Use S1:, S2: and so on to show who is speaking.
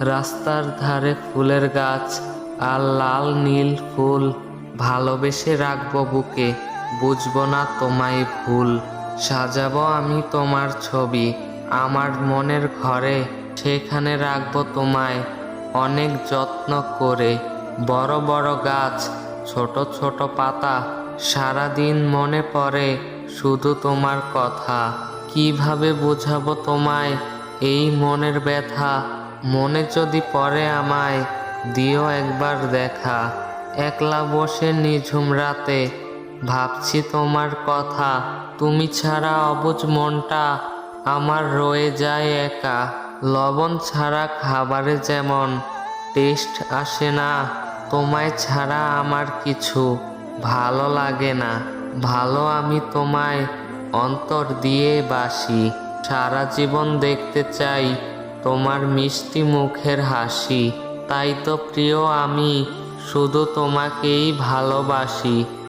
S1: রাস্তার ধারে ফুলের গাছ আর লাল নীল ফুল, ভালোবেসে রাখবো বুকে, বুঝবো না তোমায় ভুল। সাজাবো আমি তোমার ছবি আমার মনের ঘরে, সেখানে রাখবো তোমায় অনেক যত্ন করে। বড় বড় গাছ, ছোট ছোট পাতা, সারাদিন মনে পড়ে শুধু তোমার কথা। কিভাবে বোঝাবো তোমায় এই মনের ব্যথা, মনে যদি পড়ে আমায় দিও একবার দেখা। একলা বসে নিঝুম রাতে ভাবছি তোমার কথা, তুমি ছাড়া অবুঝ মনটা আমার রয়ে যায় একা। লবণ ছাড়া খাবারে যেমন টেস্ট আসে না, তোমায় ছাড়া আমার কিছু ভালো লাগে না। ভালো আমি তোমায় অন্তর দিয়ে বাসি, সারা জীবন দেখতে চাই তোমার মিষ্টি মুখের হাসি। তাই তো প্রিয় আমি শুধু তোমাকেই ভালোবাসি।